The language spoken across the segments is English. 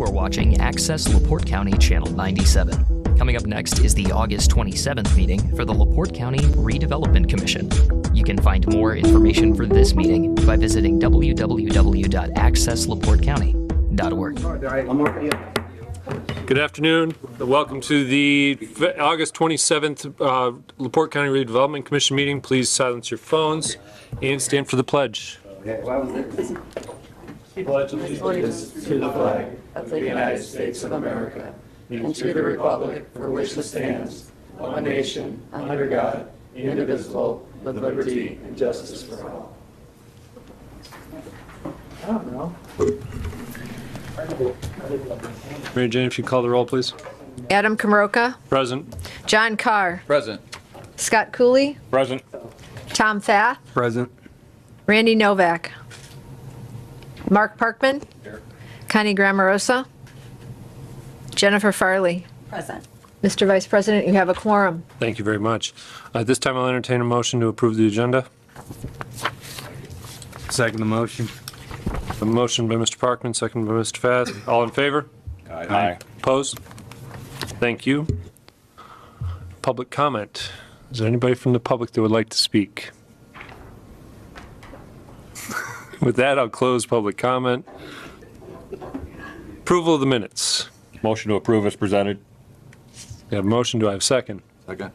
You are watching Access LaPorte County Channel 97. Coming up next is the August 27th meeting for the LaPorte County Redevelopment Commission. You can find more information for this meeting by visiting www.accessLaPorteCounty.org. Good afternoon. Welcome to the August 27th LaPorte County Redevelopment Commission meeting. Please silence your phones and stand for the pledge. Pledge allegiance to the flag of the United States of America and to the republic for which it stands, one nation, under God, indivisible, with liberty and justice for all. I don't know. Mary Jane, if you call the roll, please. Adam Kamaroka. Present. John Carr. Present. Scott Cooley. Present. Tom Fath. Present. Randy Novak. Mark Parkman. Here. Connie Grammarosa. Jennifer Farley. Present. Mr. Vice President, you have a quorum. Thank you very much. At this time, I'll entertain a motion to approve the agenda. Second the motion. A motion by Mr. Parkman, second by Mr. Fath. All in favor? Aye. Opposed? Thank you. Public comment. Is there anybody from the public that would like to speak? With that, I'll close public comment. Approval of the minutes. Motion to approve as presented. We have a motion. Do I have a second? Second.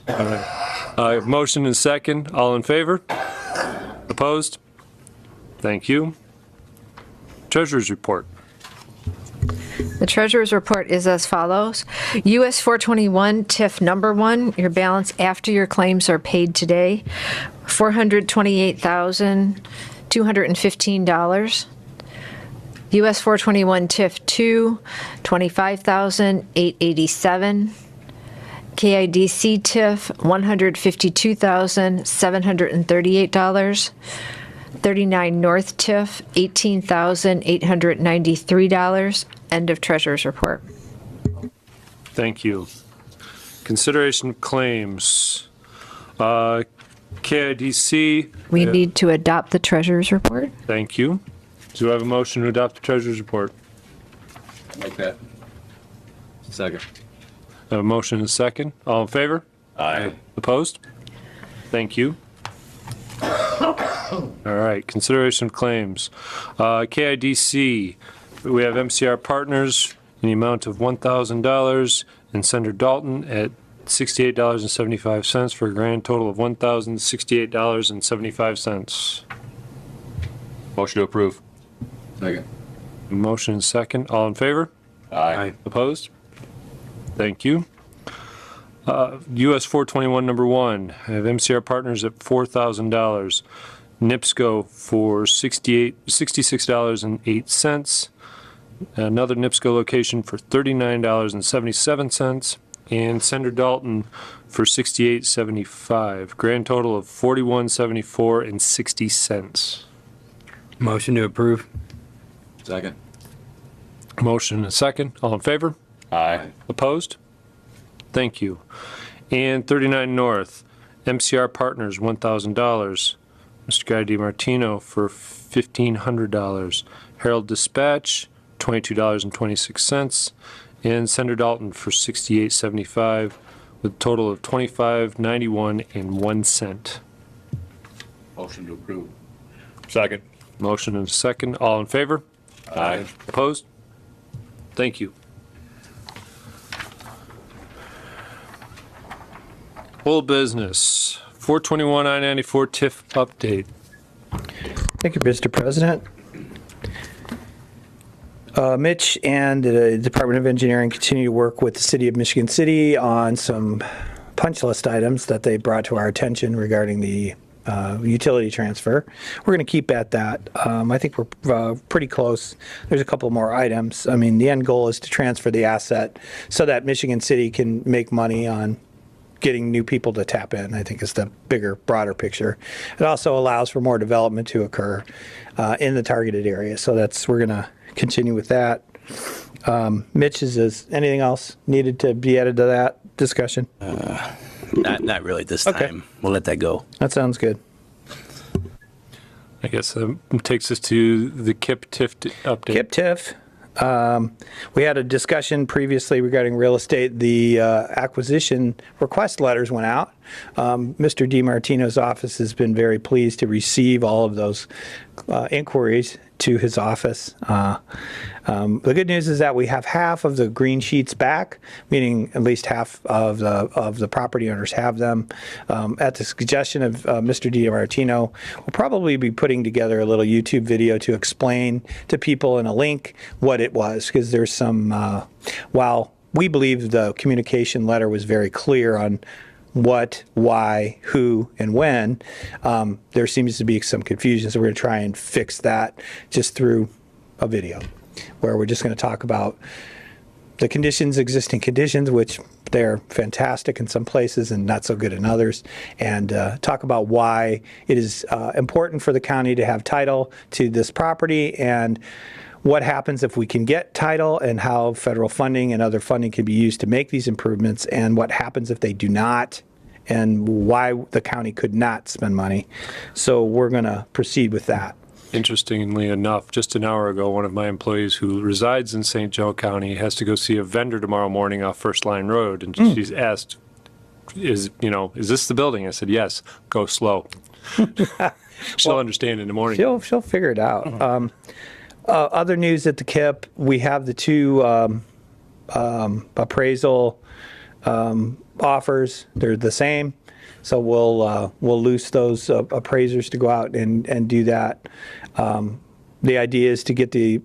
All right. Motion and second. All in favor? Opposed? Thank you. Treasurer's report. The Treasurer's report is as follows. US 421 TIF number 1, your balance after your claims are paid today, $428,215. US 421 TIF 2, $25,887. KIDC TIF, $152,738. 39 North TIF, $18,893. End of Treasurer's report. Thank you. Consideration of claims. KIDC. We need to adopt the Treasurer's report. Thank you. Do I have a motion to adopt the Treasurer's report? Like that. Second. I have a motion and a second. All in favor? Aye. Opposed? Thank you. All right, consideration of claims. KIDC, we have MCR Partners in the amount of $1,000 and Senator Dalton at $68.75 for a grand total of $1,068.75. Motion to approve. Second. Motion and second. All in favor? Aye. Opposed? Thank you. US 421 number 1, I have MCR Partners at $4,000. NIPSCO for $66.08. Another NIPSCO location for $39.77. And Senator Dalton for $68.75. Grand total of $41.74.60. Motion to approve. Second. Motion and a second. All in favor? Aye. Opposed? Thank you. And 39 North, MCR Partners, $1,000. Mr. Guy DiMartino for $1,500. Herald Dispatch, $22.26. And Senator Dalton for $68.75 with a total of $25.91.01. Motion to approve. Second. Motion and a second. All in favor? Aye. Opposed? Thank you. Old business, 421 I-94 TIF update. Thank you, Mr. President. Mitch and the Department of Engineering continue to work with the City of Michigan City on some punch list items that they brought to our attention regarding the utility transfer. We're going to keep at that. I think we're pretty close. There's a couple more items. I mean, the end goal is to transfer the asset so that Michigan City can make money on getting new people to tap in, I think, is the bigger, broader picture. It also allows for more development to occur in the targeted area. So we're going to continue with that. Mitch, is anything else needed to be added to that discussion? Not really this time. We'll let that go. That sounds good. I guess that takes us to the KIP TIF update. KIP TIF. We had a discussion previously regarding real estate. The acquisition request letters went out. Mr. DiMartino's office has been very pleased to receive all of those inquiries to his office. The good news is that we have half of the green sheets back, meaning at least half of the property owners have them. At the suggestion of Mr. DiMartino, we'll probably be putting together a little YouTube video to explain to people in a link what it was, because there's some, while we believe the communication letter was very clear on what, why, who, and when, there seems to be some confusion. So we're going to try and fix that just through a video, where we're just going to talk about the conditions, existing conditions, which they're fantastic in some places and not so good in others, and talk about why it is important for the county to have title to this property, and what happens if we can get title, and how federal funding and other funding can be used to make these improvements, and what happens if they do not, and why the county could not spend money. So we're going to proceed with that. Interestingly enough, just an hour ago, one of my employees who resides in St. Joe County has to go see a vendor tomorrow morning off First Line Road, and she's asked, is this the building? I said, yes, go slow. She'll understand in the morning. She'll figure it out. Other news at the KIP, we have the two appraisal offers. They're the same. So we'll loose those appraisers to go out and do that. The idea is to get the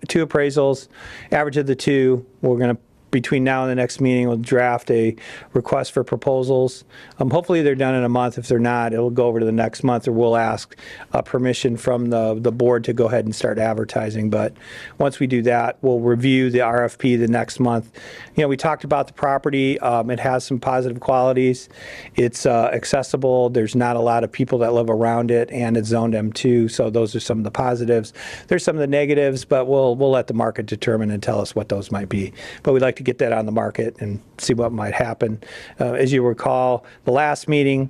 two appraisals, average of the two. We're going to, between now and the next meeting, we'll draft a request for proposals. Hopefully they're done in a month. If they're not, it'll go over to the next month, or we'll ask permission from the board to go ahead and start advertising. But once we do that, we'll review the RFP the next month. We talked about the property. It has some positive qualities. It's accessible. There's not a lot of people that live around it, and it's zoned M2. So those are some of the positives. There's some of the negatives, but we'll let the market determine and tell us what those might be. But we'd like to get that on the market and see what might happen. As you recall, the last meeting,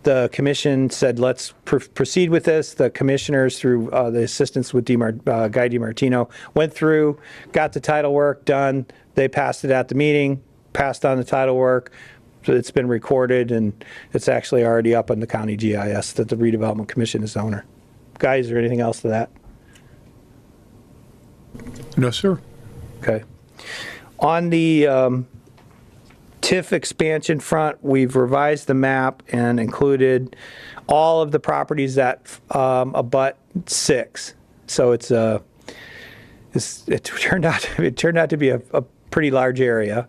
the commission said, let's proceed with this. The commissioners, through the assistance with Guy DiMartino, went through, got the title work done. They passed it at the meeting, passed on the title work. So it's been recorded, and it's actually already up on the county GIS that the Redevelopment Commission is the owner. Guy, is there anything else to that? No, sir. Okay. On the TIF expansion front, we've revised the map and included all of the properties that abut 6. So it turned out to be a pretty large area.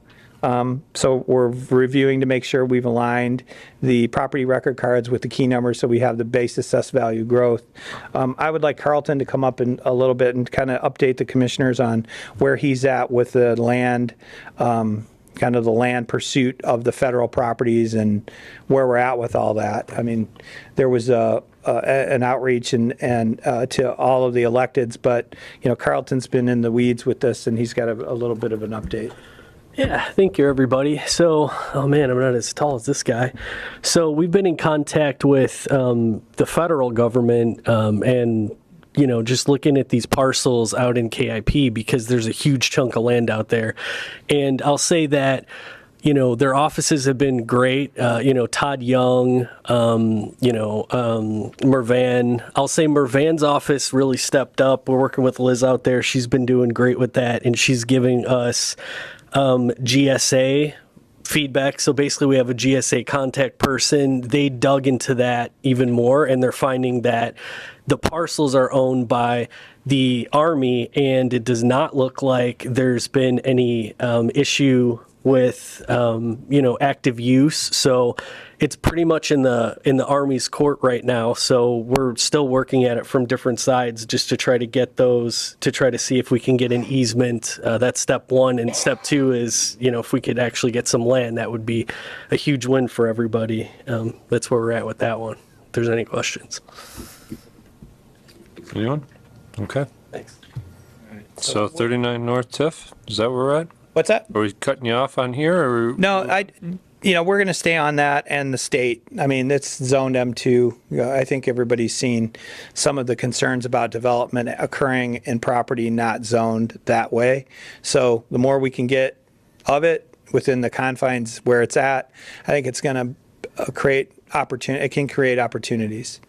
So we're reviewing to make sure we've aligned the property record cards with the key numbers, so we have the base assessed value growth. I would like Carlton to come up in a little bit and kind of update the commissioners on where he's at with the land, kind of the land pursuit of the federal properties and where we're at with all that. I mean, there was an outreach and to all of the electeds, but Carlton's been in the weeds with this, and he's got a little bit of an update. Yeah, thank you, everybody. So, oh man, I'm not as tall as this guy. So we've been in contact with the federal government and, just looking at these parcels out in KIP, because there's a huge chunk of land out there. And I'll say that, their offices have been great. Todd Young, Mervan. I'll say Mervan's office really stepped up. We're working with Liz out there. She's been doing great with that, and she's giving us GSA feedback. So basically we have a GSA contact person. They dug into that even more, and they're finding that the parcels are owned by the Army, and it does not look like there's been any issue with active use. So it's pretty much in the Army's court right now. So we're still working at it from different sides just to try to get those, to try to see if we can get an easement. That's step one. And step two is, if we could actually get some land, that would be a huge win for everybody. That's where we're at with that one. If there's any questions. Anyone? Okay. Thanks. So 39 North TIF, is that where we're at? What's that? Are we cutting you off on here? Or No, we're going to stay on that and the state. I mean, it's zoned M2. I think everybody's seen some of the concerns about development occurring in property not zoned that way. So the more we can get of it within the confines where it's at, I think it's going to create opportunity. It can create opportunities.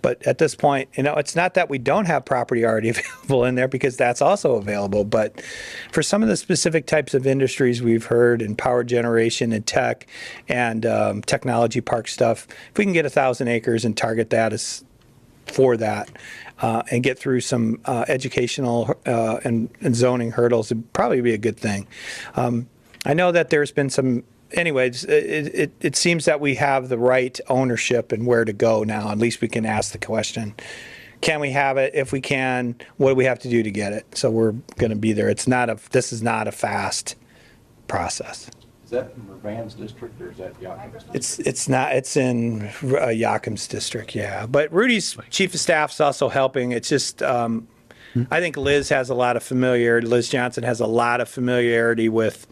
But at this point, it's not that we don't have property already available in there, because that's also available. But for some of the specific types of industries we've heard in power generation and tech and technology park stuff, if we can get 1,000 acres and target that as for that and get through some educational and zoning hurdles, it'd probably be a good thing. I know that there's been some. Anyways, it seems that we have the right ownership and where to go now. At least we can ask the question, can we have it? If we can, what do we have to do to get it? So we're going to be there. This is not a fast process. Is that in Mervan's district or is that Yakum's district? It's not. It's in Yakum's district, yeah. But Rudy's chief of staff is also helping. It's just I think Liz has a lot of familiarity. Liz Johnson has a lot of familiarity with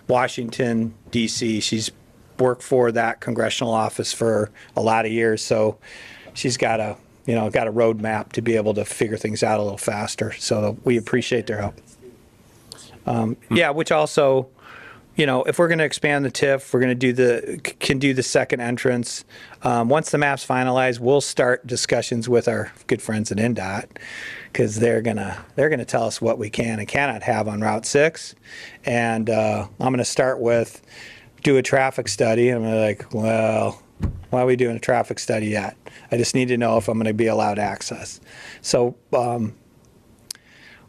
Washington, D.C. She's worked for that congressional office for a lot of years, so she's got a roadmap to be able to figure things out a little faster. So we appreciate their help. Which also, if we're going to expand the TIF, we're going to do the second entrance. Once the map's finalized, we'll start discussions with our good friends at NDOT, because they're gonna tell us what we can and cannot have on Route 6. And I'm gonna start with do a traffic study. I'm like, well, why are we doing a traffic study yet? I just need to know if I'm going to be allowed access. So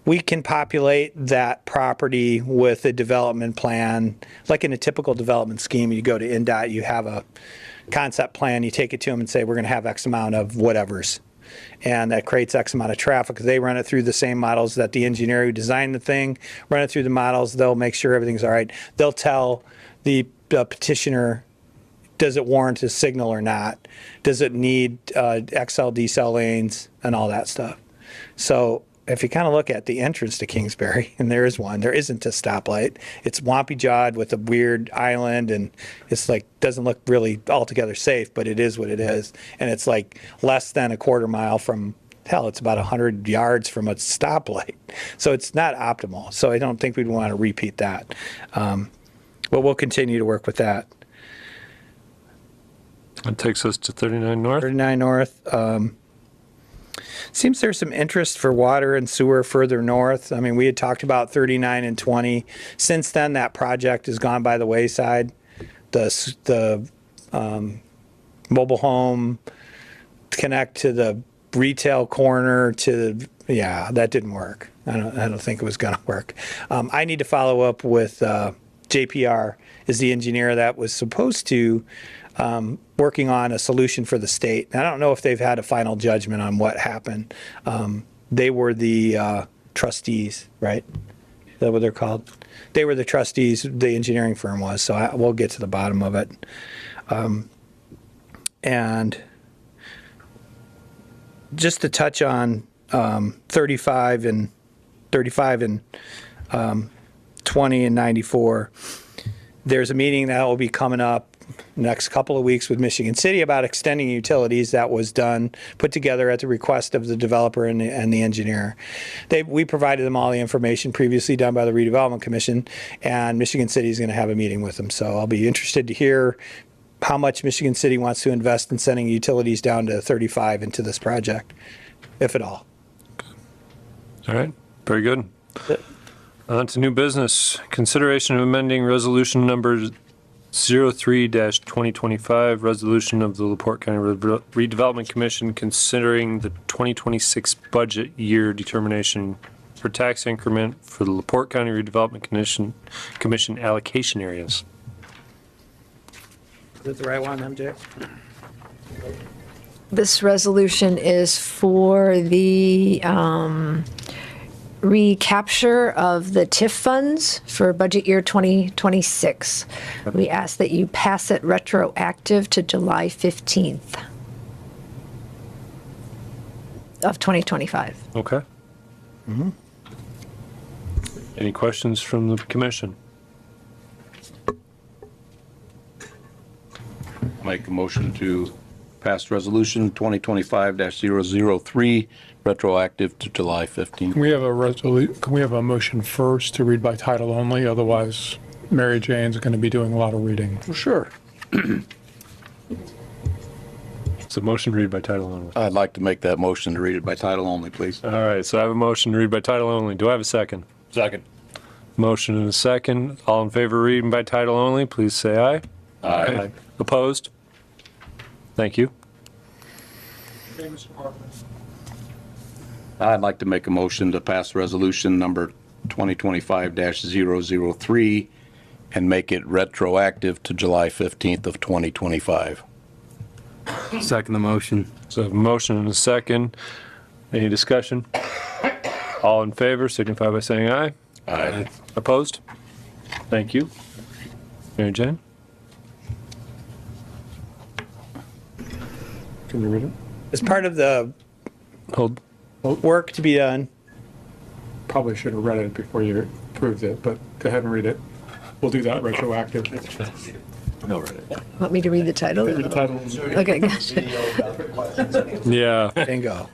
we can populate that property with a development plan. Like in a typical development scheme, you go to NDOT, you have a concept plan, you take it to them and say, we're going to have X amount of whatevers. And that creates X amount of traffic. They run it through the same models that the engineer who designed the thing, run it through the models. They'll make sure everything's all right. They'll tell the petitioner, does it warrant a signal or not? Does it need XL, decel lanes and all that stuff? So if you kind of look at the entrance to Kingsbury, and there is one, there isn't a stoplight. It's wampy jawed with a weird island, and it's like, doesn't look really altogether safe, but it is what it is. And it's like less than a quarter mile from, hell, it's about 100 yards from a stoplight. So it's not optimal. So I don't think we'd want to repeat that. But we'll continue to work with that. That takes us to 39 North. 39 North. Seems there's some interest for water and sewer further north. I mean, we had talked about 39 and 20. Since then, that project has gone by the wayside. The mobile home connect to the retail corner that didn't work. I don't think it was going to work. I need to follow up with JPR, is the engineer that was supposed to working on a solution for the state. I don't know if they've had a final judgment on what happened. They were the trustees, right? Is that what they're called? They were the trustees, the engineering firm was, so we'll get to the bottom of it. And just to touch on 35 and 20 and 94, there's a meeting that will be coming up next couple of weeks with Michigan City about extending utilities. That was put together at the request of the developer and the engineer. We provided them all the information previously done by the Redevelopment Commission, and Michigan City is going to have a meeting with them. So I'll be interested to hear how much Michigan City wants to invest in sending utilities down to 35 into this project, if at all. All right, very good. On to new business. Consideration of amending resolution number 03-2025, resolution of the LaPorte County Redevelopment Commission considering the 2026 budget year determination for tax increment for the LaPorte County Redevelopment Commission allocation areas. Is that the right one, MJ? This resolution is for the recapture of the TIF funds for budget year 2026. We ask that you pass it retroactive to July 15th of 2025. Okay. Mm-hmm. Any questions from the commission? Make a motion to pass resolution 2025-003, retroactive to July 15th. Can we have a motion first to read by title only? Otherwise, Mary Jane's going to be doing a lot of reading. Sure. So motion read by title only. I'd like to make that motion to read it by title only, please. All right, so I have a motion to read by title only. Do I have a second? Second. Motion and a second. All in favor of reading by title only, please say aye. Aye. Opposed? Thank you. I'd like to make a motion to pass resolution number 2025-003 and make it retroactive to July 15th of 2025. Second the motion. So I have a motion and a second. Any discussion? All in favor signify by saying aye. Aye. Opposed? Thank you. Mary Jane? Can you read it? As part of the Hold. work to be done, Probably should have read it before you approved it, but go ahead and read it. We'll do that retroactive. No, read it. Want me to read the title? The title. Okay, gotcha. Yeah. bingo.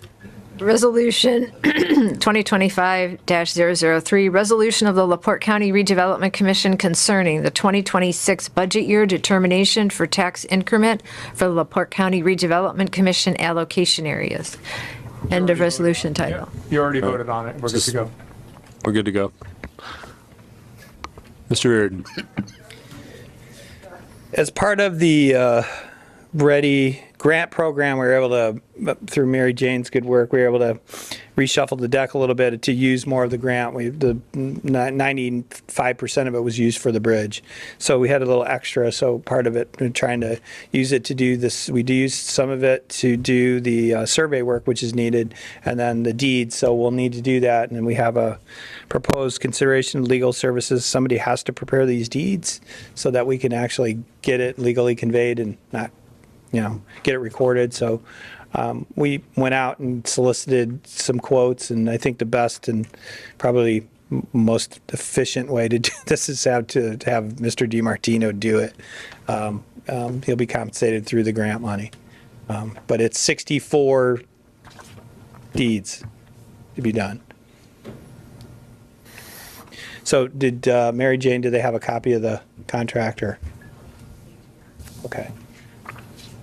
Resolution 2025-003, resolution of the LaPorte County Redevelopment Commission concerning the 2026 budget year determination for tax increment for the LaPorte County Redevelopment Commission allocation areas. End of resolution title. You already voted on it. We're good to go. We're good to go. Mr. Reardon. As part of the Ready grant program, we were able to, through Mary Jane's good work, we were able to reshuffle the deck a little bit to use more of the grant. 95% of it was used for the bridge. So we had a little extra, so part of it, we're trying to use it to do this. We do use some of it to do the survey work, which is needed, and then the deeds. So we'll need to do that. And then we have a proposed consideration of legal services. Somebody has to prepare these deeds so that we can actually get it legally conveyed and not, get it recorded. So we went out and solicited some quotes, and I think the best and probably most efficient way to do this is to have Mr. DiMartino do it. He'll be compensated through the grant money. But it's 64 deeds to be done. So did Mary Jane, do they have a copy of the contract or? Okay.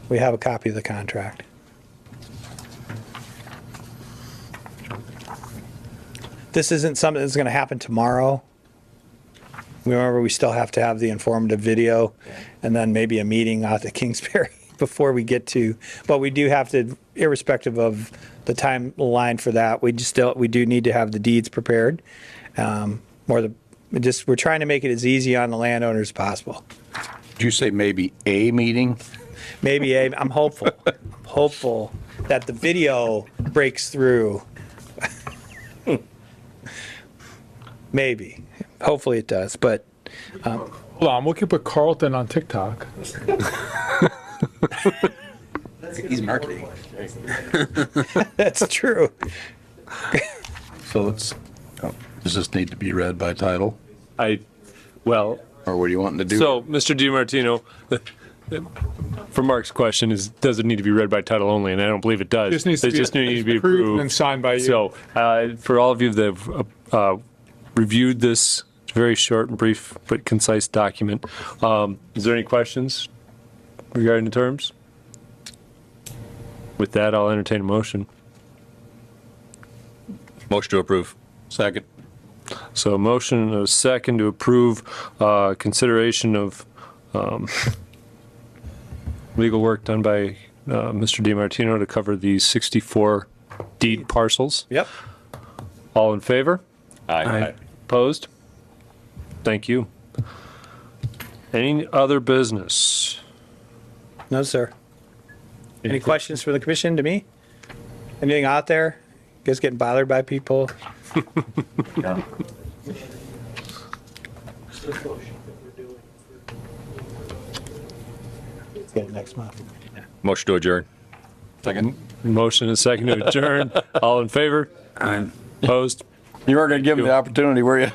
We have a copy of the contract. This isn't something that's going to happen tomorrow. Remember, we still have to have the informative video and then maybe a meeting out at Kingsbury before we get to, but we do have to, irrespective of the timeline for that, we do need to have the deeds prepared. We're trying to make it as easy on the landowners as possible. Did you say maybe a meeting? Maybe I'm hopeful that the video breaks through. Maybe. Hopefully it does, but. Hold on, we could put Carlton on TikTok. He's marketing. That's true. So does this need to be read by title? Well, Or what are you wanting to do? so Mr. DiMartino, for Mark's question is, does it need to be read by title only? And I don't believe it does. Just needs to be approved and signed by you. So for all of you that have reviewed this very short and brief but concise document, is there any questions regarding the terms? With that, I'll entertain a motion. Motion to approve. Second. So a motion and a second to approve consideration of legal work done by Mr. DiMartino to cover these 64 deed parcels. Yep. All in favor? Aye. Opposed? Thank you. Any other business? No, sir. Any questions for the commission to me? Anything out there? You guys getting bothered by people? Get it next month. Motion to adjourn. Second. Motion and second to adjourn. All in favor? Opposed? You weren't going to give him the opportunity, were you?